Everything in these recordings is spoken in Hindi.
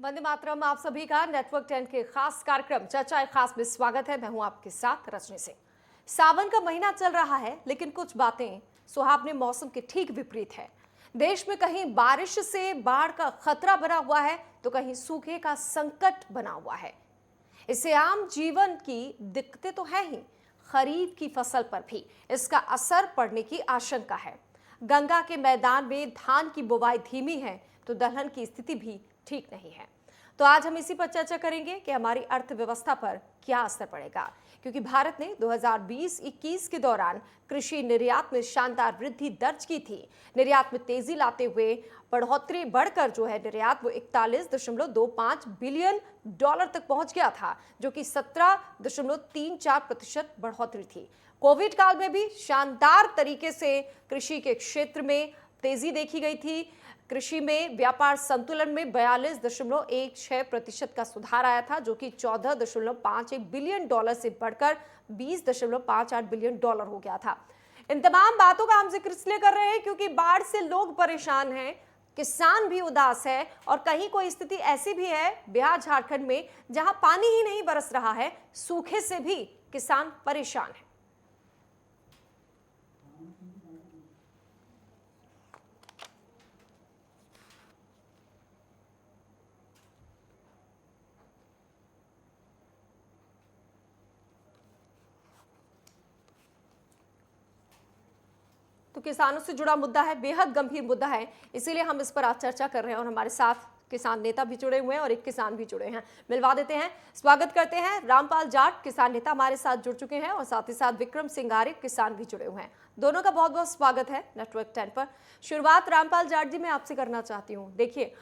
वंदे मातरम। आप सभी का नेटवर्क 10 के खास कार्यक्रम चर्चा खास में स्वागत है। मैं हूं आपके साथ रजनी सिंह। सावन का महीना चल रहा है, लेकिन कुछ बातें सुहावने मौसम के ठीक विपरीत है। देश में कहीं बारिश से बाढ़ का खतरा बना हुआ है, तो कहीं सूखे का संकट बना हुआ है। इससे आम जीवन की दिक्कतें तो है ही, खरीफ की फसल पर भी इसका असर पड़ने की आशंका है। गंगा के मैदान में धान की बुवाई धीमी है, तो दलहन की स्थिति भी ठीक नहीं है। तो आज हम इसी पर चर्चा करेंगे कि हमारी अर्थव्यवस्था पर क्या असर पड़ेगा, क्योंकि भारत ने 2020-21 के दौरान कृषि निर्यात में शानदार वृद्धि दर्ज की थी। निर्यात में तेजी लाते हुए बढ़ोतरी बढ़कर जो है निर्यात वो 41.25 बिलियन डॉलर तक पहुंच गया था, जो कि 17.34% बढ़ोतरी थी। कोविड काल में भी शानदार तरीके से कृषि के क्षेत्र में तेजी देखी गई थी। कृषि में व्यापार संतुलन में 42.16% का सुधार आया था, जो कि 14.51 बिलियन डॉलर से बढ़कर 20.58 बिलियन डॉलर हो गया था। इन तमाम बातों का हम जिक्र इसलिए कर रहे हैं क्योंकि बाढ़ से लोग परेशान हैं, किसान भी उदास है, और कहीं कोई स्थिति ऐसी भी है बिहार झारखंड में जहां पानी ही नहीं बरस रहा है, सूखे से भी किसान परेशान है। तो किसानों से जुड़ा मुद्दा है, बेहद गंभीर मुद्दा है, इसीलिए हम इस पर आज चर्चा कर रहे हैं। और हमारे साथ किसान नेता भी जुड़े हुए हैं और एक किसान भी जुड़े हैं। मिलवा देते हैं, स्वागत करते हैं। रामपाल जाट किसान नेता हमारे साथ जुड़ चुके हैं और साथ ही साथ विक्रम सिंह आर्य किसान भी जुड़े हुए हैं। दोनों का बहुत बहुत स्वागत है नेटवर्क 10 पर। शुरुआत रामपाल जाट जी मैं आपसे करना चाहती हूँ। देखिए,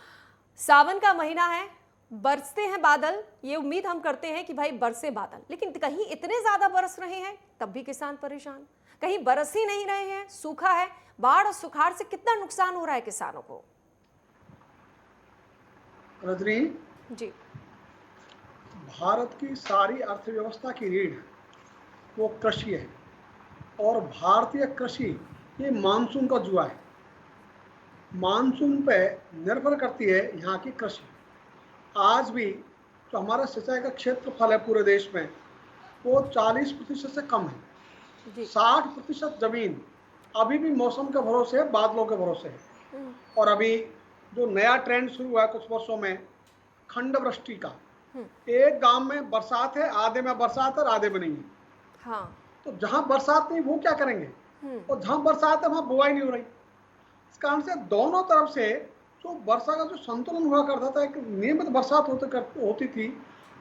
सावन का महीना है, बरसते हैं बादल, ये उम्मीद हम करते हैं कि भाई बरसे बादल, लेकिन कहीं इतने ज्यादा बरस रहे हैं तब भी किसान परेशान, कहीं बरस ही नहीं रहे हैं, सूखा है। बाढ़ और सुखाड़ से कितना नुकसान हो रहा है किसानों को? रजनी जी, भारत की सारी अर्थव्यवस्था की रीढ़ वो कृषि है और भारतीय कृषि ये मानसून का जुआ है। मानसून पे निर्भर करती है यहाँ की कृषि। आज भी जो हमारा सिंचाई का क्षेत्रफल है पूरे देश में वो 40% से कम है। जी। 60% जमीन अभी भी मौसम के भरोसे है, बादलों के भरोसे है। और अभी जो नया ट्रेंड शुरू हुआ है कुछ वर्षों में, खंड वृष्टि का, एक गांव में बरसात है, आधे में बरसात है और आधे में नहीं है। हाँ। तो जहां बरसात नहीं वो क्या करेंगे, और जहां बरसात है वहां बुआई नहीं हो रही। इस कारण से दोनों तरफ से जो वर्षा का जो संतुलन हुआ करता था, एक नियमित बरसात होती थी,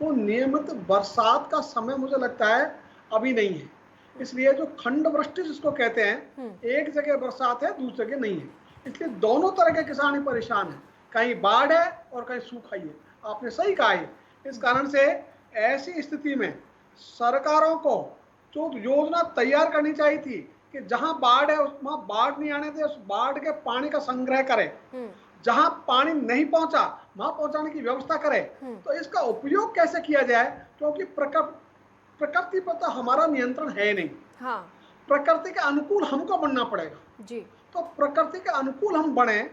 वो नियमित बरसात का समय मुझे लगता है अभी नहीं है। इसलिए जो खंड वृष्टि जिसको कहते हैं, एक जगह बरसात है दूसरी जगह नहीं है, इसलिए दोनों तरह के किसान ही परेशान है। कहीं बाढ़ है और कहीं सूखा ही है। आपने सही कहा है। इस कारण से ऐसी स्थिति में सरकारों को जो योजना तैयार करनी चाहिए थी कि जहां बाढ़ है वहां बाढ़ नहीं आने दे, उस बाढ़ के पानी का संग्रह करें, जहां पानी नहीं पहुंचा वहां पहुंचाने की व्यवस्था करें। तो इसका उपयोग कैसे किया जाए, क्योंकि प्रकृति पर तो हमारा नियंत्रण है नहीं। हाँ। प्रकृति के अनुकूल हमको बनना पड़ेगा जी। तो प्रकृति के अनुकूल हम बने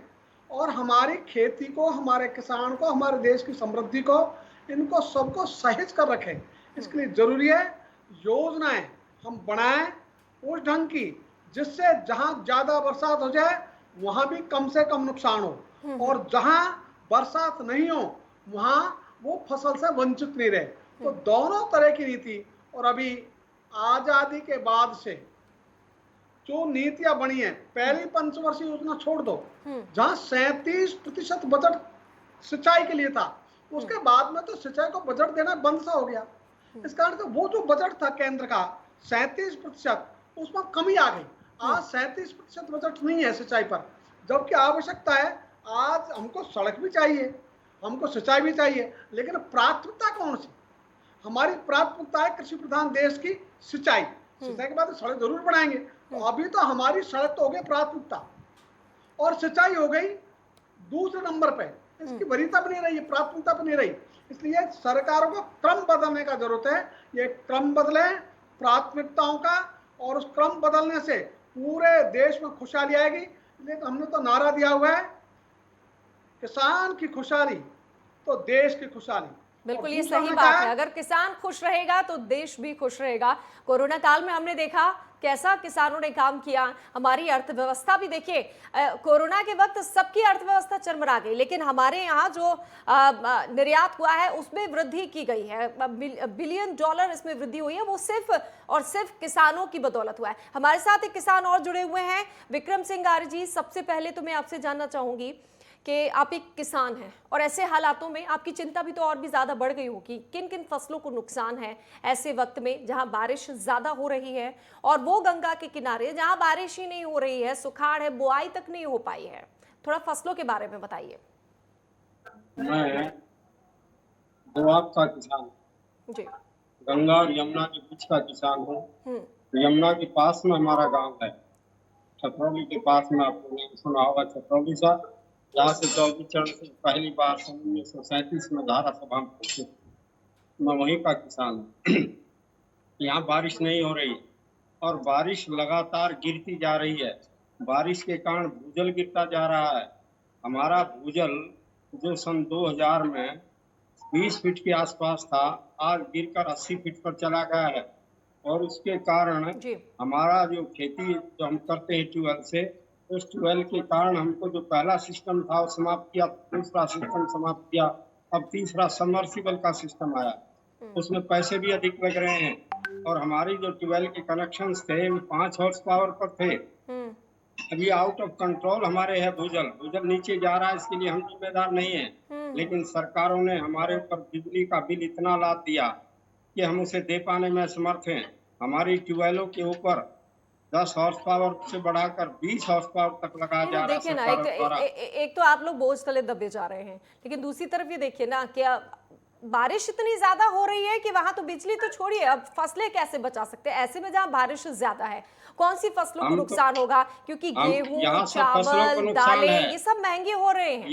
और हमारी खेती को, हमारे किसान को, हमारे देश की समृद्धि को, इनको सबको सहेज कर रखें। इसके लिए जरूरी है योजनाएं हम बनाएं उस ढंग की जिससे जहां ज्यादा बरसात हो जाए वहां भी कम से कम नुकसान हो, और जहां बरसात नहीं हो वहां वो फसल से वंचित नहीं रहे। तो दोनों तरह की नीति, और अभी आजादी के बाद से जो नीतियां बनी है, पहली पंचवर्षीय योजना छोड़ दो जहां 37% बजट सिंचाई के लिए था, उसके बाद में तो सिंचाई को बजट देना बंद सा हो गया। इस कारण से वो जो बजट था केंद्र का 37%, उसमें कमी आ गई। आज 37% बजट नहीं है सिंचाई पर, जबकि आवश्यकता है। आज हमको सड़क भी चाहिए, हमको सिंचाई भी चाहिए, लेकिन प्राथमिकता कौन सी? हमारी प्राथमिकता है कृषि प्रधान देश की सिंचाई। सिंचाई के बाद सड़क जरूर बनाएंगे। तो अभी तो हमारी सड़क तो हो गई प्राथमिकता और सिंचाई हो गई दूसरे नंबर पे। इसकी वरीयता भी नहीं रही, प्राथमिकता भी नहीं रही। इसलिए सरकारों को क्रम बदलने का जरूरत है। ये क्रम बदले प्राथमिकताओं का, और उस क्रम बदलने से पूरे देश में खुशहाली आएगी। इसलिए हमने तो नारा दिया हुआ है, किसान की खुशहाली तो देश की खुशहाली। बिल्कुल, और ये दूसरा सही हमने बात कहा है। अगर किसान खुश रहेगा तो देश भी खुश रहेगा। कोरोना काल में हमने देखा कैसा किसानों ने काम किया। हमारी अर्थव्यवस्था भी देखिए, कोरोना के वक्त सबकी अर्थव्यवस्था चरमरा गई, लेकिन हमारे यहाँ जो निर्यात हुआ है उसमें वृद्धि की गई है। बिलियन डॉलर इसमें वृद्धि हुई है, वो सिर्फ और सिर्फ किसानों की बदौलत हुआ है। हमारे साथ एक किसान और जुड़े हुए हैं, विक्रम सिंह आर्य जी। सबसे पहले तो मैं आपसे जानना चाहूंगी कि आप एक किसान हैं और ऐसे हालातों में आपकी चिंता भी तो और भी ज़्यादा बढ़ गई होगी। किन किन फसलों को नुकसान है ऐसे वक्त में जहां बारिश ज़्यादा हो रही है, और वो गंगा के किनारे जहां बारिश ही नहीं हो रही है, सुखाड़ है, बुआई तक नहीं हो पाई है। थोड़ा फसलों के बारे में बताइए। मैं दोआब का किसान हूँ। जी। गंगा और यमुना के बीच का किसान हूँ। हम्म। यमुना के पास में हमारा गांव है, छतरौली के पास में। आपको नाम सुना होगा छतरौली सा। यहाँ से चौधरी चरण से पहली बार 1937 में धारा सभा में पहुंचे। मैं वहीं का किसान हूँ। यहाँ बारिश नहीं हो रही और बारिश लगातार गिरती जा रही है। बारिश के कारण भूजल गिरता जा रहा है। हमारा भूजल जो सन 2000 में 20 फीट के आसपास था, आज गिरकर 80 फीट पर चला गया है। और उसके कारण जी। हमारा जो खेती जो हम करते हैं ट्यूबवेल से, उस ट्यूबवेल के कारण हमको जो पहला सिस्टम था वो समाप्त किया, दूसरा सिस्टम समाप्त किया, अब तीसरा सबमर्सिबल का सिस्टम आया। उसमें पैसे भी अधिक लग रहे हैं और हमारी जो ट्यूबवेल के कनेक्शन थे वो 5 हॉर्स पावर पर थे। अभी आउट ऑफ कंट्रोल हमारे है भूजल नीचे जा रहा है, इसके लिए हम जिम्मेदार नहीं है। लेकिन सरकारों ने हमारे ऊपर बिजली का बिल इतना लाद दिया कि हम उसे दे पाने में असमर्थ हैं। हमारी ट्यूबवेलों के ऊपर 10 हॉर्स पावर से बढ़ाकर 20 हॉर्स पावर तक लगाया जा रहा है देखिए ना, सरकारों द्वारा। एक तो आप लोग बोझ तले दबे जा रहे हैं, लेकिन दूसरी तरफ ये देखिए ना कि बारिश इतनी ज्यादा हो रही है कि वहां तो बिजली तो छोड़िए, अब फसलें कैसे बचा सकते हैं ऐसे में जहां बारिश ज्यादा है? कौन सी फसलों को नुकसान होगा? क्योंकि गेहूं, चावल, दालें ये सब महंगे हो रहे हैं।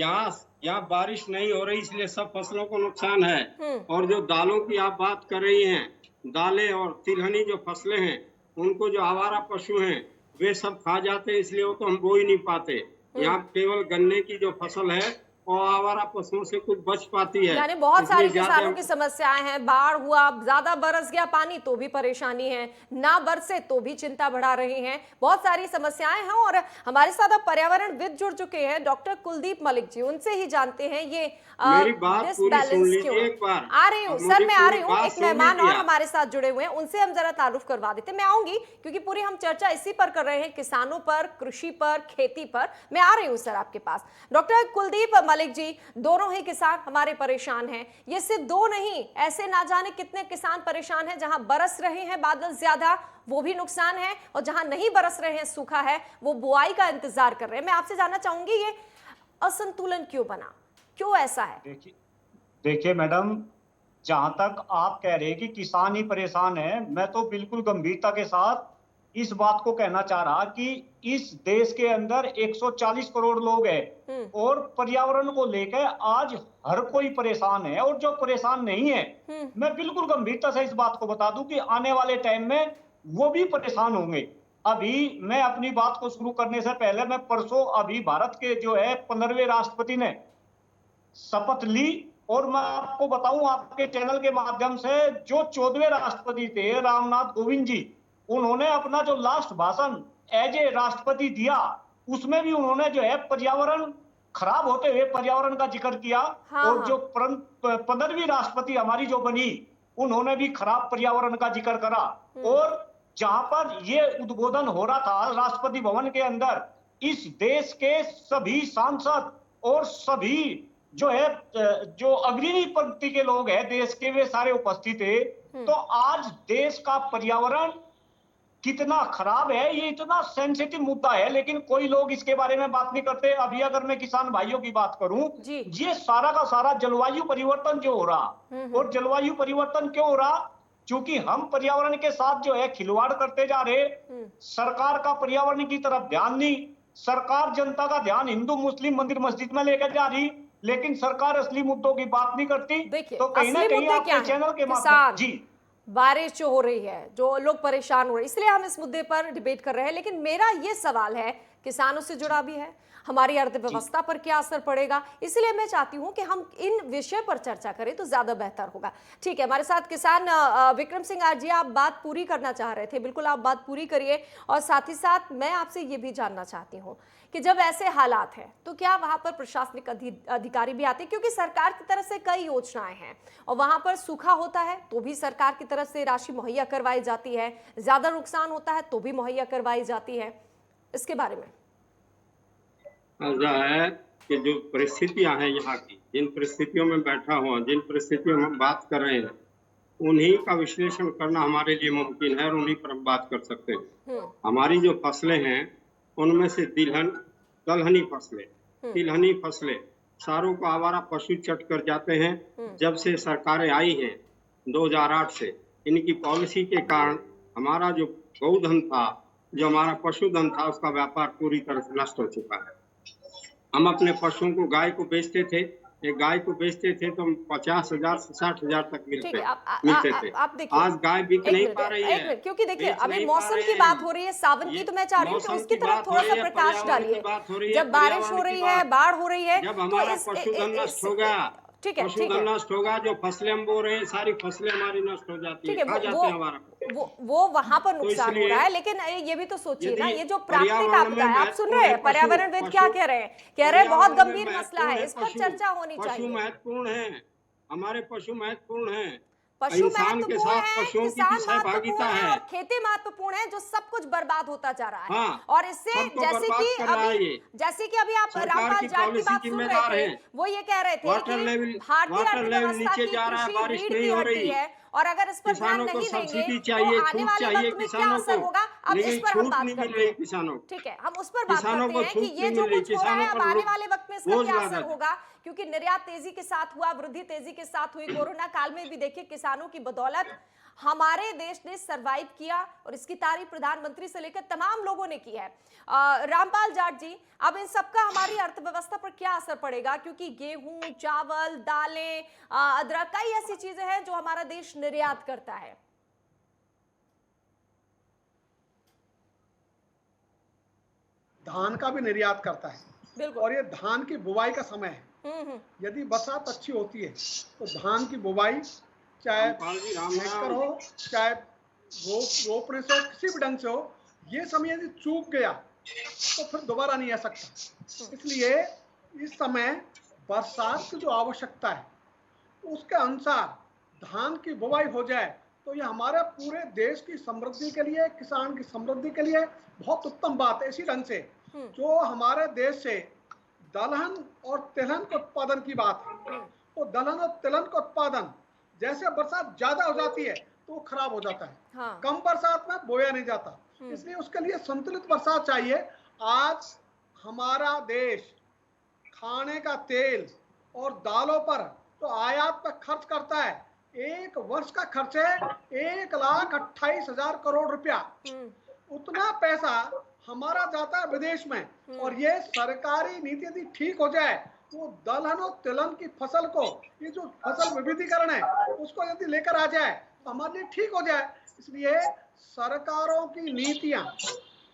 यहाँ बारिश नहीं हो रही, इसलिए सब फसलों को नुकसान है। और जो दालों की आप बात कर रही हैं, दालें और तिलहनी जो फसलें हैं, उनको जो आवारा पशु हैं वे सब खा जाते हैं, इसलिए वो तो हम बो ही नहीं पाते। यहाँ केवल गन्ने की जो फसल है और आवारा पशुओं से कुछ बच पाती है। यानी बहुत सारी किसानों की समस्याएं हैं। बाढ़ हुआ, ज्यादा बरस गया पानी तो भी परेशानी है, ना बरसे तो भी चिंता बढ़ा रही हैं। बहुत सारी समस्याएं हैं और हमारे साथ अब पर्यावरणविद जुड़ चुके हैं, डॉक्टर कुलदीप मलिक जी। उनसे ही जानते हैं ये मेरी बात पूरी सुन लीजिए एक बार। आ रही हूँ सर, मैं आ रही हूँ। एक मेहमान और हमारे साथ जुड़े हुए हैं, उनसे हम जरा तारुफ करवा देते। मैं आऊंगी क्योंकि पूरी हम चर्चा इसी पर कर रहे हैं, किसानों पर, कृषि पर, खेती पर। मैं आ रही हूँ सर आपके पास। डॉक्टर कुलदीप मलिक जी, दोनों ही किसान हमारे परेशान हैं। ये सिर्फ दो नहीं, ऐसे ना जाने कितने किसान परेशान हैं। जहां बरस रहे हैं बादल ज्यादा वो भी नुकसान है, और जहां नहीं बरस रहे हैं, सूखा है, वो बुआई का इंतजार कर रहे हैं। मैं आपसे जानना चाहूंगी ये असंतुलन क्यों बना, क्यों ऐसा है? देखिए मैडम, जहां तक आप कह रहे हैं कि किसान ही परेशान है, मैं तो बिल्कुल गंभीरता के साथ इस बात को कहना चाह रहा कि इस देश के अंदर 140 करोड़ लोग हैं और पर्यावरण को लेकर आज हर कोई परेशान है। और जो परेशान नहीं है, मैं बिल्कुल गंभीरता से इस बात को बता दूं कि आने वाले टाइम में वो भी परेशान होंगे। अभी मैं अपनी बात को शुरू करने से पहले मैं परसों अभी भारत के जो है 15वें राष्ट्रपति ने शपथ ली, और मैं आपको बताऊं आपके चैनल के माध्यम से, जो 14वें राष्ट्रपति थे रामनाथ कोविंद जी, उन्होंने अपना जो लास्ट भाषण एज ए राष्ट्रपति दिया, उसमें भी उन्होंने जो है पर्यावरण खराब होते हुए पर्यावरण का जिक्र किया। और जो 15वीं राष्ट्रपति हमारी जो बनी, उन्होंने भी खराब पर्यावरण का जिक्र करा। और जहां पर ये उद्बोधन हो रहा था राष्ट्रपति भवन के अंदर, इस देश के सभी सांसद और सभी जो है जो अग्रणी पंक्ति के लोग हैं देश के, वे सारे उपस्थित थे। तो आज देश का पर्यावरण कितना खराब है, ये इतना सेंसिटिव मुद्दा है, लेकिन कोई लोग इसके बारे में बात नहीं करते। अभी अगर मैं किसान भाइयों की बात करूं, ये सारा का सारा जलवायु परिवर्तन जो हो रहा, और जलवायु परिवर्तन क्यों हो रहा? क्योंकि हम पर्यावरण के साथ जो है खिलवाड़ करते जा रहे। सरकार का पर्यावरण की तरफ ध्यान नहीं, सरकार जनता का ध्यान हिंदू मुस्लिम मंदिर मस्जिद में लेकर जा रही, लेकिन सरकार असली मुद्दों की बात नहीं करती। तो कहीं ना कहीं आपके चैनल के माध्यम जी बारिश जो हो रही है, जो लोग परेशान हो रहे हैं, इसलिए हम इस मुद्दे पर डिबेट कर रहे हैं। लेकिन मेरा ये सवाल है, किसानों से जुड़ा भी है, हमारी अर्थव्यवस्था पर क्या असर पड़ेगा। इसलिए मैं चाहती हूं कि हम इन विषय पर चर्चा करें तो ज्यादा बेहतर होगा। ठीक है, हमारे साथ किसान विक्रम सिंह आरजी, आप बात पूरी करना चाह रहे थे, बिल्कुल आप बात पूरी करिए। और साथ ही साथ मैं आपसे ये भी जानना चाहती हूँ कि जब ऐसे हालात हैं तो क्या वहां पर प्रशासनिक अधिकारी भी आते हैं, क्योंकि सरकार की तरफ से कई योजनाएं हैं और वहां पर सूखा होता है तो भी सरकार की तरफ से राशि मुहैया करवाई जाती है, ज्यादा नुकसान होता है तो भी मुहैया करवाई जाती है, इसके बारे में ऐसा है कि जो परिस्थितियां हैं यहाँ की, जिन परिस्थितियों में बैठा हुआ, जिन परिस्थितियों में हम बात कर रहे हैं, उन्हीं का विश्लेषण करना हमारे लिए मुमकिन है और उन्हीं पर हम बात कर सकते हैं। हमारी जो फसलें हैं उनमें से दलहनी फसलें, तिलहनी फसलें, सारों को आवारा पशु चट कर जाते हैं। जब से सरकारें आई हैं 2008 से, इनकी पॉलिसी के कारण हमारा जो गौधन था, जो हमारा पशुधन था, उसका व्यापार पूरी तरह से नष्ट हो चुका है। हम अपने पशुओं को, गाय को बेचते थे, एक गाय को बेचते थे तो हम 50,000 से 60,000 तक मिलते थे। आज गाय बिक नहीं पा रही है, क्योंकि देखिए अभी मौसम की बात हो रही है, सावन की, तो मैं चाह रही हूँ कि उसकी तरफ थोड़ा सा प्रकाश डालिए। जब बारिश हो रही है, बाढ़ हो रही है, जब हमारा पशुधन नष्ट होगा, ठीक है, पशुधन नष्ट होगा, जो फसलें हम बो रहे हैं सारी फसलें हमारी नष्ट हो जाती है, खा जाते हैं हमारा। वो वहां पर नुकसान हो रहा है। लेकिन ये भी तो सोचिए ना, ये जो प्राकृतिक आपदा है, आप सुन रहे हैं पर्यावरणविद क्या कह रहे हैं, कह रहे हैं बहुत गंभीर मसला है, इस पर चर्चा होनी चाहिए। पशु महत्वपूर्ण है, हमारे पशु महत्वपूर्ण है, पशु इंसान के साथ पशुओं की भी सहभागिता है, और खेती महत्वपूर्ण है, जो सब कुछ बर्बाद होता जा रहा है। हाँ, और इससे जैसे कि अभी आप रामपाल जाट की बात सुन रहे थे, वो ये कह रहे थे कि भारतीय अर्थव्यवस्था की कृषि रीढ़ की हड्डी है और अगर इस पर ध्यान नहीं देंगे तो आने वाले वक्त में क्या असर होगा, अब इस पर हम बात करते हैं। ठीक है, हम उस पर बात करते हैं कि ये जो कुछ हो रहा है अब आने वाले वक्त में इसका क्या असर होगा, क्योंकि निर्यात तेजी के साथ हुआ, वृद्धि तेजी के साथ हुई। कोरोना काल में भी देखिए किसानों की बदौलत हमारे देश ने सरवाइव किया और इसकी तारीफ प्रधानमंत्री से लेकर तमाम लोगों ने की है। रामपाल जाट जी, अब इन सबका हमारी अर्थव्यवस्था पर क्या असर पड़ेगा, क्योंकि गेहूं, चावल, दालें, अदरक, कई ऐसी चीजें हैं जो हमारा देश निर्यात करता है। धान का भी निर्यात करता है और ये धान की बुवाई का समय है। यदि बरसात अच्छी होती है तो धान की बुवाई चाहे ट्रैक्टर हो, चाहे रोपने से हो, किसी भी ढंग से हो, ये समय यदि चूक गया तो फिर दोबारा नहीं आ सकता। इसलिए इस समय बरसात की जो आवश्यकता है उसके अनुसार धान की बुवाई हो जाए तो ये हमारे पूरे देश की समृद्धि के लिए, किसान की समृद्धि के लिए बहुत उत्तम बात है। इसी ढंग से जो हमारे देश से दलहन और तिलहन के उत्पादन की बात है, तो दलहन और तिलहन का उत्पादन जैसे बरसात ज्यादा हो जाती है तो वो खराब हो जाता है। हाँ। कम बरसात में बोया नहीं जाता, इसलिए उसके लिए संतुलित बरसात चाहिए। आज हमारा देश खाने का तेल और दालों पर तो आयात पर खर्च करता है, एक वर्ष का खर्च है 1,28,000 करोड़ रुपया। उतना पैसा हमारा जाता है विदेश में। और ये सरकारी नीति यदि ठीक हो जाए तो दलहन और तिलहन की फसल को, ये जो फसल विविधीकरण है उसको यदि लेकर आ जाए तो हमारे लिए ठीक हो जाए। इसलिए सरकारों की नीतियां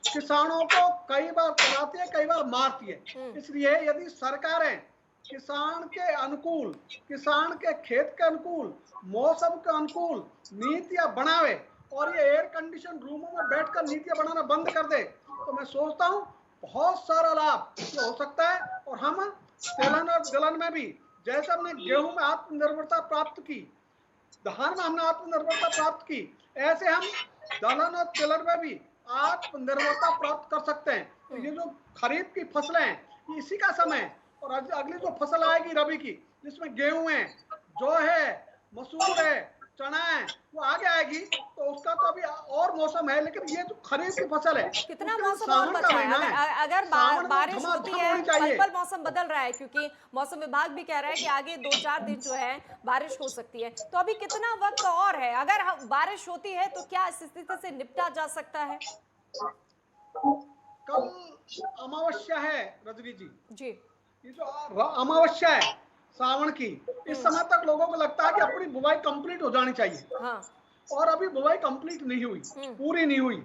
किसानों को कई बार चलाती है, कई बार मारती है। इसलिए यदि सरकारें किसान के अनुकूल, किसान के खेत के अनुकूल, मौसम के अनुकूल नीतियां बनावे और ये एयर कंडीशन रूमों में बैठकर नीतियां बनाना बंद कर दे तो मैं सोचता हूँ बहुत सारा लाभ हो सकता है। और हम तिलहन और दलहन में भी, जैसे हमने गेहूं में आत्मनिर्भरता प्राप्त की, धान में हमने आत्मनिर्भरता प्राप्त की, ऐसे हम दलहन और तिलहन में भी आत्मनिर्भरता प्राप्त कर सकते हैं। तो ये जो खरीफ की फसलें हैं इसी का समय है। और अगली जो फसल आएगी रबी की, जिसमें गेहूं है, जौ है, मसूर है, चना है, वो आगे आएगी तो उसका तो अभी और मौसम है। लेकिन ये जो खरीफ की फसल है, कितना मौसम और बचा है? अगर बारिश होती है, पल मौसम बदल रहा है, क्योंकि मौसम विभाग भी कह रहा है कि आगे 2-4 दिन जो है बारिश हो सकती है, तो अभी कितना वक्त और है? अगर बारिश होती है तो क्या इस स्थिति से निपटा जा सकता है? कल अमावस्या है रजनी जी, ये जो अमावस्या है सावन की, इस समय तक लोगों को लगता है कि अपनी बुवाई कंप्लीट हो जानी चाहिए। हाँ। और अभी बुआई कंप्लीट नहीं हुई, पूरी नहीं हुई।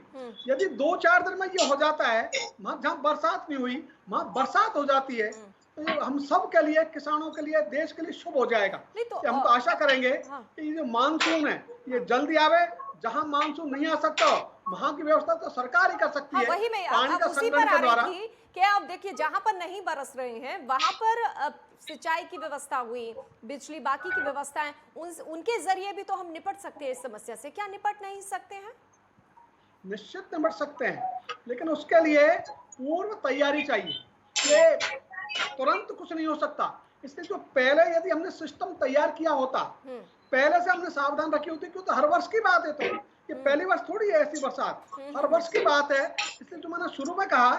यदि 2-4 दिन में ये हो जाता है, जहाँ बरसात नहीं हुई वहाँ बरसात हो जाती है, तो ये हम सब के लिए, किसानों के लिए, देश के लिए शुभ हो जाएगा। तो हम तो आशा करेंगे कि जो मानसून है ये जल्दी आवे। जहां मानसून नहीं आ सकता वहां की व्यवस्था तो सरकार ही कर सकती है। वही मैं पानी का उसी संग्रहण पर के आ द्वारा। रही थी कि आप देखिए जहां पर नहीं बरस रहे हैं वहां पर सिंचाई की व्यवस्था हुई, बिजली, बाकी की व्यवस्थाएं, उनके जरिए भी तो हम निपट सकते हैं इस समस्या से। क्या निपट नहीं सकते हैं? निश्चित निपट सकते हैं, लेकिन उसके लिए पूर्व तैयारी चाहिए। ये तुरंत कुछ नहीं हो सकता। इसलिए जो पहले यदि हमने सिस्टम तैयार किया होता, पहले से हमने सावधान रखी होती, क्योंकि हर वर्ष की बात है, तो ये पहली वर्ष थोड़ी है ऐसी बरसात, हर वर्ष की बात है। इसलिए जो मैंने शुरू में कहा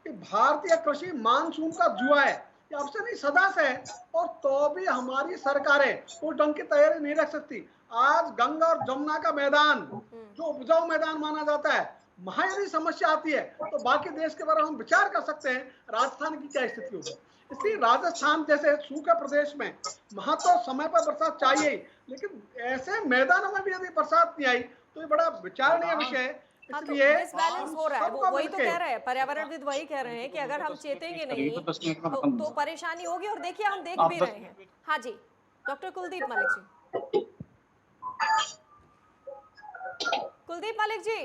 कि भारतीय कृषि मानसून का जुआ है, ये अब से नहीं सदा से है, और तो भी हमारी सरकारें उस ढंग की तैयारी नहीं रख सकती। आज गंगा और जमुना का मैदान जो उपजाऊ मैदान माना जाता है, वहां यदि समस्या आती है तो बाकी देश के बारे में हम विचार कर सकते हैं राजस्थान की क्या स्थिति होगी। इसलिए राजस्थान जैसे सूखे प्रदेश में वहां तो समय पर बरसात चाहिए, लेकिन ऐसे मैदानों में भी यदि बरसात नहीं आई तो ये बड़ा विचारणीय विषय है। इसलिए डिसबैलेंस हो रहा है, वो वही तो कह रहे हैं, पर्यावरणविद वही कह रहे हैं कि अगर हम चेतेंगे नहीं तो परेशानी होगी। और देखिए हम देख भी रहे हैं। हाँ जी, डॉक्टर कुलदीप मलिक जी। कुलदीप मलिक जी,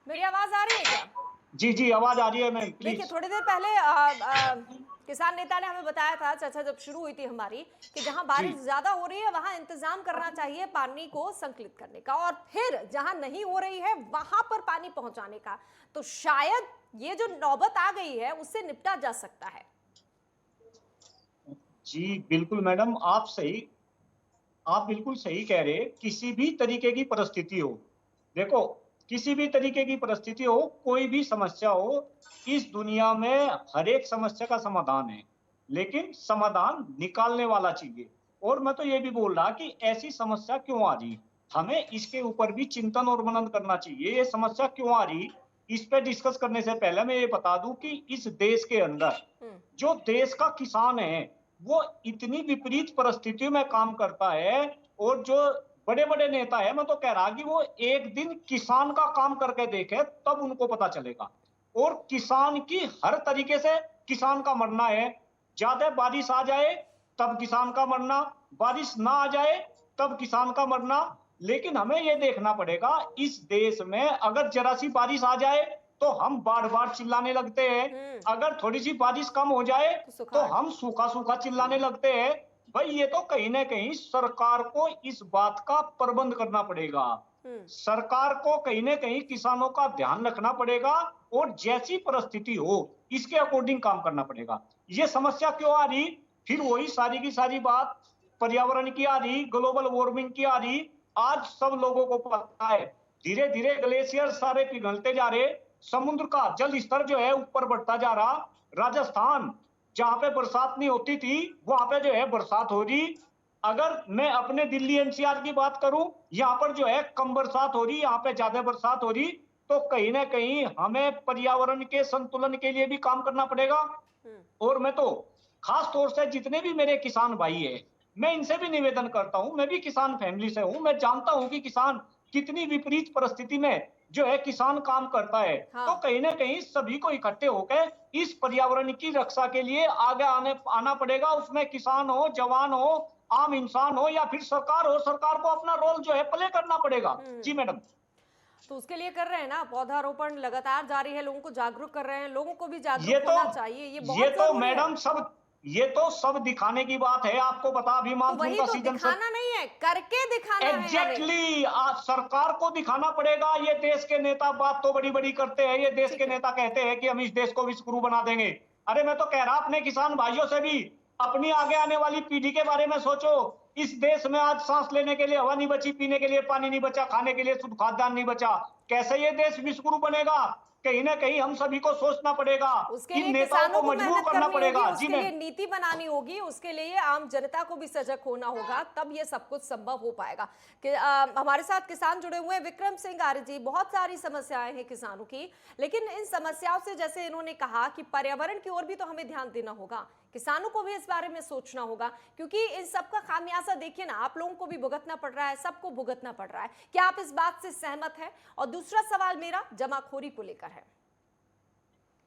मेरी आवाज आ रही है क्या? जी जी, आवाज आ रही है मैम, प्लीज। देखिए थोड़ी देर पहले किसान नेता ने हमें बताया था, चर्चा जब शुरू हुई थी हमारी, कि जहां बारिश ज्यादा हो रही है वहां इंतजाम करना चाहिए पानी को संकलित करने का, और फिर जहां नहीं हो रही है वहां पर पानी पहुंचाने का। तो शायद ये जो नौबत आ गई है उससे निपटा जा सकता है। जी बिल्कुल मैडम, आप बिल्कुल सही कह रहे। किसी भी तरीके की परिस्थिति हो, देखो किसी भी तरीके की परिस्थिति हो, कोई भी समस्या हो, इस दुनिया में हर एक समस्या का समाधान है, लेकिन समाधान निकालने वाला चाहिए। और मैं तो ये भी बोल रहा कि ऐसी समस्या क्यों आ रही, हमें इसके ऊपर भी चिंतन और मनन करना चाहिए। ये समस्या क्यों आ रही, इस पे डिस्कस करने से पहले मैं ये बता दूं कि इस देश के अंदर जो देश का किसान है वो इतनी विपरीत परिस्थितियों में काम करता है, और जो बड़े बड़े नेता है, मैं तो कह रहा कि वो एक दिन किसान का काम करके देखे तब उनको पता चलेगा। और किसान की हर तरीके से किसान का मरना है, ज्यादा बारिश आ जाए तब किसान का मरना, बारिश ना आ जाए तब किसान का मरना। लेकिन हमें यह देखना पड़ेगा, इस देश में अगर जरा सी बारिश आ जाए तो हम बार बार चिल्लाने लगते हैं, अगर थोड़ी सी बारिश कम हो जाए तो हम सूखा सूखा चिल्लाने लगते हैं। भाई ये तो कहीं ना कहीं सरकार को इस बात का प्रबंध करना पड़ेगा, सरकार को कहीं ना कहीं किसानों का ध्यान रखना पड़ेगा, और जैसी परिस्थिति हो इसके अकॉर्डिंग काम करना पड़ेगा। ये समस्या क्यों आ रही, फिर वही सारी की सारी बात पर्यावरण की आ रही, ग्लोबल वार्मिंग की आ रही। आज सब लोगों को पता है धीरे धीरे ग्लेशियर सारे पिघलते जा रहे, समुद्र का जल स्तर जो है ऊपर बढ़ता जा रहा। राजस्थान जहां पे बरसात नहीं होती थी वहां पे जो है बरसात हो रही। अगर मैं अपने दिल्ली एनसीआर की बात करूं, यहाँ पर जो है कम बरसात हो रही, यहाँ पे ज्यादा बरसात हो रही। तो कहीं ना कहीं हमें पर्यावरण के संतुलन के लिए भी काम करना पड़ेगा। और मैं तो खास तौर से जितने भी मेरे किसान भाई है, मैं इनसे भी निवेदन करता हूं, मैं भी किसान फैमिली से हूं, मैं जानता हूं कि किसान कितनी विपरीत परिस्थिति में जो है किसान काम करता है। तो कहीं ना कहीं सभी को इकट्ठे होकर इस पर्यावरण की रक्षा के लिए आगे आना पड़ेगा। उसमें किसान हो, जवान हो, आम इंसान हो या फिर सरकार हो, सरकार को अपना रोल जो है प्ले करना पड़ेगा। जी मैडम। तो उसके लिए कर रहे हैं ना, पौधारोपण लगातार जारी है, लोगों को जागरूक कर रहे हैं, लोगों को भी जागरूक होना चाहिए। ये तो मैडम सब दिखाने की बात है। आपको बता अभी मानसून का सीजन दिखाना नहीं है, करके दिखाना है। एग्जैक्टली, सरकार को दिखाना पड़ेगा। ये देश के नेता बात तो बड़ी बड़ी करते हैं, ये देश के नेता कहते हैं कि हम इस देश को विश्वगुरु बना देंगे। अरे मैं तो कह रहा अपने किसान भाइयों से भी अपनी आगे आने वाली पीढ़ी के बारे में सोचो। इस देश में आज सांस लेने के लिए हवा नहीं बची, पीने के लिए पानी नहीं बचा, खाने के लिए शुद्ध खाद्यान्न नहीं बचा। कैसे ये देश विश्वगुरु बनेगा? कहीं ना कहीं हम सभी को सोचना पड़ेगा, उसके इन लिए नेताओं किसानों को को मजबूर मेहनत करना करनी पड़ेगा। होगी, जी उसके लिए मैम, नीति बनानी होगी, उसके लिए आम जनता को भी सजग होना होगा, तब ये सब कुछ संभव हो पाएगा। कि हमारे साथ किसान जुड़े हुए हैं। विक्रम सिंह आर्य जी, बहुत सारी समस्याएं हैं किसानों की, लेकिन इन समस्याओं से, जैसे इन्होंने कहा कि पर्यावरण की ओर भी तो हमें ध्यान देना होगा, किसानों को भी इस बारे में सोचना होगा, क्योंकि इन सबका खामियाजा देखिए ना, आप लोगों को भी भुगतना पड़ रहा है, सबको भुगतना पड़ रहा है। क्या आप इस बात से सहमत हैं? और दूसरा सवाल मेरा जमाखोरी को लेकर है।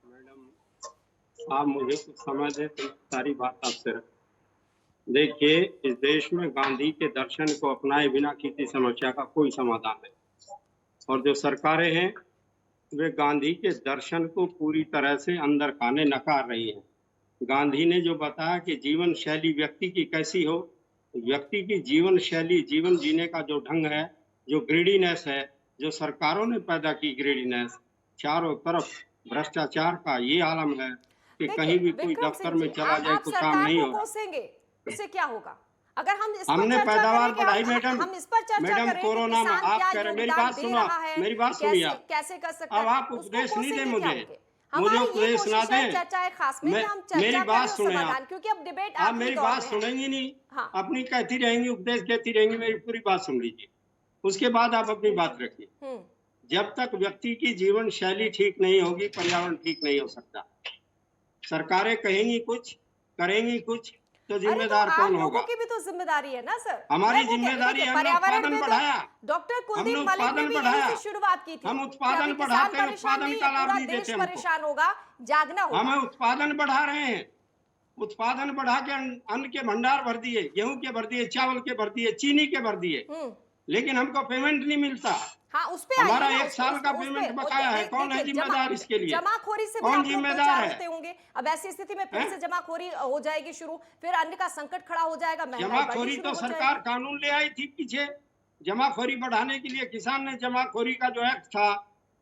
मैडम, आप मुझे कुछ समझ है तो सारी बात आपसे रख। देखिए, इस देश में गांधी के दर्शन को अपनाए बिना किसी समस्या का कोई समाधान नहीं, और जो सरकारें हैं वे गांधी के दर्शन को पूरी तरह से अंदर खाने नकार रही हैं। गांधी ने जो बताया कि जीवन शैली व्यक्ति की कैसी हो, व्यक्ति की जीवन शैली, जीवन जीने का जो ढंग है, जो ग्रीडीनेस है, जो सरकारों ने पैदा की ग्रीडीनेस, चारों तरफ भ्रष्टाचार का ये आलम है कि कहीं भी कोई विक्रम दफ्तर सिंह में जी, चला जाए आप तो काम सरकार नहीं को होगा। कोसेंगे, उससे क्या होगा? अगर हम इस पर हमने चर्चा पैदावार करें कि बढ़ाई मैडम। हम इस पर चर्चा मैडम, करें कि कोरोना में किसान आप क्या कह रहे, मेरी योगदान बात दे सुनो, रहा है, मेरी बात सुनिए आप। कैसे कर सकता अब है, आप उसको उपदेश नहीं कोसेंगे दें क्या मुझे, होंगे? मुझे हमारी ये उपदेश ना कोशिश है दें। चर्चा खास में कि हम मेरी चर्चा बात करें सुने समाधान, आप। क्योंकि अब डिबेट आप आखिरी मेरी दौर बात में है। सुनेंगी नहीं, हाँ। अपनी कहती रहेंगी, उपदेश देती रहेंगी, मेरी पूरी बात सुन लीजिए, उसके बाद आप अपनी बात रखिए। जब तक व्यक्ति की जीवन शैली ठीक नहीं होगी, पर्यावरण ठीक नहीं हो सकता। सरकारें कहेंगी कुछ, करेंगी कुछ, तो जिम्मेदार तो कौन आम होगा? लोगों की भी तो जिम्मेदारी है ना सर। हमारी मैं वो जिम्मेदारी, देखिए, हमने पर्यावरण उत्पादन में बढ़ाया, तो डॉक्टर कुलदीप हमने मलिक ने उत्पादन भी यही बढ़ाया। से शुरुआत की थी हम कि उत्पादन अभी बढ़ाते किसान हैं, परेशान उत्पादन नहीं का है, लाभ पूरा नहीं देश देते हमको। परेशान होगा, जागना होगा। हमें उत्पादन बढ़ा रहे हैं, उत्पादन बढ़ा के अन्न के भंडार भर दिए, गेहूं के भर दिए, चावल के भर दिए, चीनी के भर दिए, लेकिन हमको पेमेंट नहीं मिलता। हाँ, उस पे हमारा आइए ना, 1 साल का पेमेंट बकाया है, कौन है जिम्मेदार इसके लिए? जमाखोरी से भी कौन आप लोग जिम्मेदार दो-चार है? होते होंगे। अब ऐसी स्थिति में फिर से जमाखोरी हो जाएगी शुरू, फिर अन्न का संकट खड़ा हो जाएगा, महंगाई बढ़नी जमाखोरी शुरू तो हो सरकार जाएगी। कानून ले आई थी पीछे, जमाखोरी बढ़ाने के लिए। किसान ने जमाखोरी का जो एक्ट था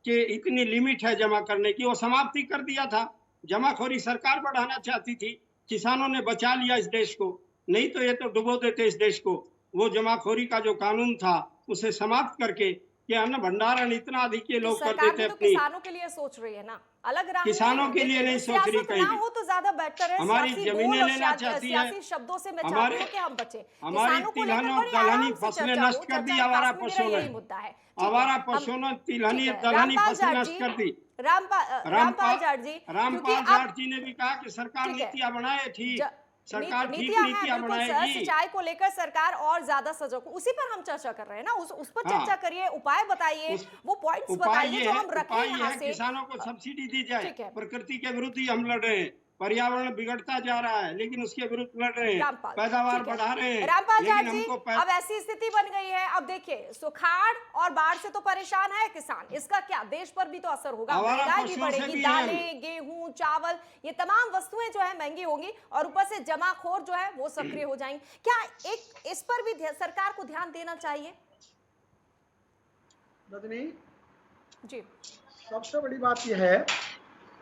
कि इतनी लिमिट है जमा करने की, वो समाप्ति कर दिया था। जमाखोरी सरकार बढ़ाना चाहती थी, किसानों ने बचा लिया इस देश को, नहीं तो ये तो डुबो देते इस देश को। वो जमाखोरी का जो कानून था उसे समाप्त करके कि अन्न भंडारण इतना अधिक ये लोग कर सरकार देते भी तो अपनी। किसानों के लिए सोच रही है ना, अलग राह किसानों नहीं है। के लिए देखिए, नहीं सोच रही सियासत कहीं ना भी। हो तो ज्यादा बेहतर है। हमारी सियासी जमीनें बोल और लेना चाहती है, सियासी शब्दों से मैं हमारे- चाहती हूँ कि हम बचे। हमारी किसानों को तिलहन लेकर और बड़ी दलहनी आराम से फसलें चर्चा नष्ट हो, कर दी चर्चा आवारा खास में मेरा पशुओं यही ने। मुद्दा है। ठीक है, आवारा हम- पशुओं ने तिलहनी ठीक है, दलहनी रामपाल फसलें जाट नष्ट जी, कर दी। रामपाल जाट जी, क्योंकि रामपाल अब जाट जी ने भी कहा कि सरकार ठीक है। नीतियां बनाए, ठीक सरकार ठीक नीतियां हैं, नीतियां बिल्कुल सर, बनाएगी। सिंचाई को लेकर सरकार और ज्यादा सजग हो, उसी पर हम चर्चा कर रहे हैं ना, उस पर हाँ। चर्चा करिए, उपाय बताइए, वो पॉइंट्स उपाय बताइए ये जो है, हम रखें उपाय ये यहाँ है से। किसानों को सब्सिडी दी जाए। ठीक है। प्रकृति के विरुद्ध ही हम लड़ रहे हैं, पर्यावरण बिगड़ता जा रहा है लेकिन उसके विरुद्ध लड़ रहे हैं, रामपाल, पैदावार ठीक है। बढ़ा रहे हैं, रामपाल जाट लेकिन जी, हमको अब ऐसी स्थिति बन गई है, अब देखिए सुखाड़ और बाढ़ से तो परेशान है किसान, इसका क्या देश पर भी तो असर होगा, आवारा महंगाई भी पशुओं से बढ़ेगी, भी दालें, गेहूं, चावल, ये तमाम वस्तुएं जो है महंगी होंगी, और ऊपर से जमाखोर जो है वो सक्रिय हो जाएंगे। क्या एक इस पर भी सरकार को ध्यान देना चाहिए? रजनी जी, सबसे बड़ी बात यह है,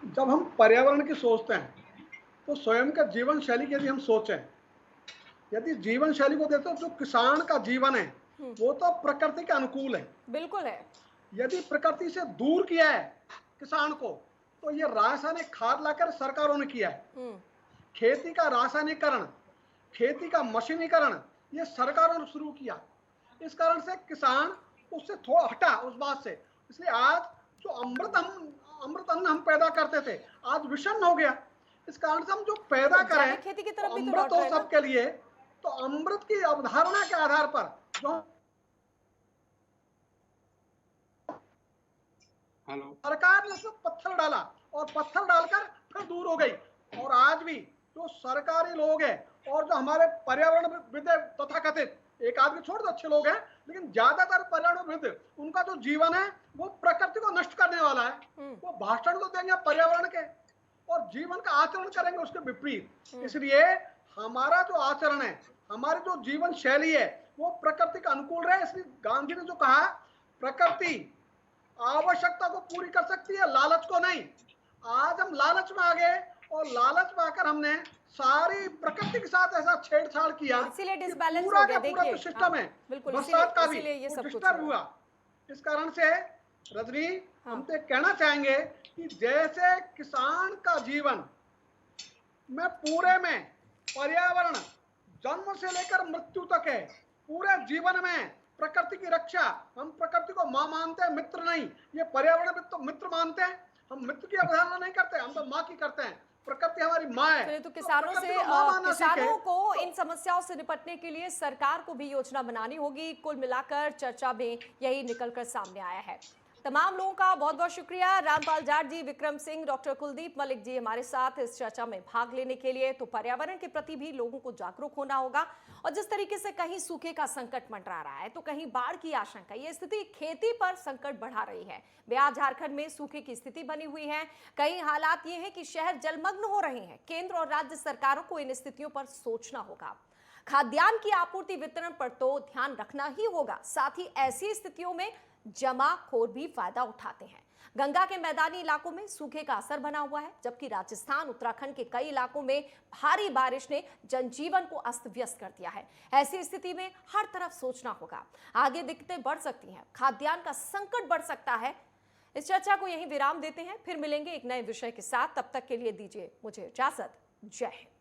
जब हम पर्यावरण की सोचते हैं तो स्वयं का जीवन शैली की यदि हम सोचें, यदि जीवन शैली को देते हैं, जो किसान का जीवन है वो तो प्रकृति के अनुकूल है, बिल्कुल है। यदि प्रकृति से दूर किया है किसान को, तो ये रासायनिक खाद लाकर सरकारों ने किया है। खेती का रासायनिकरण, खेती का मशीनीकरण ये सरकारों ने शुरू किया। इस कारण से किसान उससे थोड़ा हटा उस बात से, इसलिए आज जो अमृत अन्न हम पैदा करते थे आज विषम हो गया। इस कारण से हम जो पैदा तो करें खेती की तरफ तो भी तो अमृत लौट हो रहे हैं ना। सबके लिए, तो अमृत की अवधारणा के आधार पर जो हेलो, सरकार ने उसमें पत्थर डाला और पत्थर डालकर फिर दूर हो गई। और आज भी जो सरकारी लोग हैं और जो हमारे पर्यावरणविद तथाकथित, एक आदमी छोड़ दो अच्छे लोग हैं, लेकिन ज्यादातर पर्यावरणविद उनका जो जीवन है वो प्रकृति को नष्ट करने वाला है। वो भाषण तो देंगे पर्यावरण के और जीवन का आचरण करेंगे उसके विपरीत। इसलिए हमारा जो आचरण है, हमारी जो जीवन शैली है वो प्रकृति के अनुकूल रहे। इसलिए गांधी ने जो कहा, प्रकृति आवश्यकता को पूरी कर सकती है, लालच को नहीं। आज हम लालच में आ गए और लालच में आकर हमने सारी प्रकृति के साथ ऐसा छेड़छाड़ किया, इसीलिए कि डिसबैलेंस पूरा हो गया। का पूरा देखिए, जो सिस्टम है बिल्कुल, बरसात का भी इसीलिए ये सब कुछ डिस्टर्ब हुआ। हुआ। इस कारण से रजनी, हाँ। हम तो कहना चाहेंगे कि जैसे किसान का जीवन में पूरे में पर्यावरण जन्म से लेकर मृत्यु तक है, पूरे जीवन में प्रकृति की रक्षा, हम प्रकृति को माँ मानते हैं, मित्र नहीं। ये पर्यावरण तो मित्र मानते हैं, हम मित्र की अवधारणा नहीं करते, हम तो माँ की करते हैं। प्रकृति हमारी माँ है। चलिए, तो किसानों प्रकृति से को माँ मानना सीखें। किसानों को इन समस्याओं से निपटने के लिए सरकार को भी योजना बनानी होगी। कुल मिलाकर चर्चा में यही निकलकर सामने आया है। तमाम लोगों का बहुत बहुत शुक्रिया। रामपाल जाट जी, विक्रम सिंह, डॉक्टर कुलदीप मलिक जी हमारे साथ इस चर्चा में भाग लेने के लिए। तो पर्यावरण के प्रति भी लोगों को जागरूक होना होगा। और जिस तरीके से कहीं सूखे का संकट मंडरा रहा है तो कहीं बाढ़ की आशंका, ये स्थिति खेती पर संकट बढ़ा रही है। बिहार झारखंड में सूखे की स्थिति बनी हुई है। कई हालात ये हैं कि शहर जलमग्न हो रहे हैं। केंद्र और राज्य सरकारों को इन स्थितियों पर सोचना होगा। खाद्यान्न की आपूर्ति वितरण पर तो ध्यान रखना ही होगा। साथ ही ऐसी स्थितियों में जमाखोर भी फायदा उठाते हैं। गंगा के मैदानी इलाकों में सूखे का असर बना हुआ है, जबकि राजस्थान, उत्तराखंड के कई इलाकों में भारी बारिश ने जनजीवन को अस्त व्यस्त कर दिया है। ऐसी स्थिति में हर तरफ सोचना होगा। आगे दिक्कतें बढ़ सकती हैं, खाद्यान्न का संकट बढ़ सकता है। इस चर्चा को यहीं विराम देते हैं, फिर मिलेंगे एक नए विषय के साथ। तब तक के लिए दीजिए मुझे इजाजत। जय हिंद।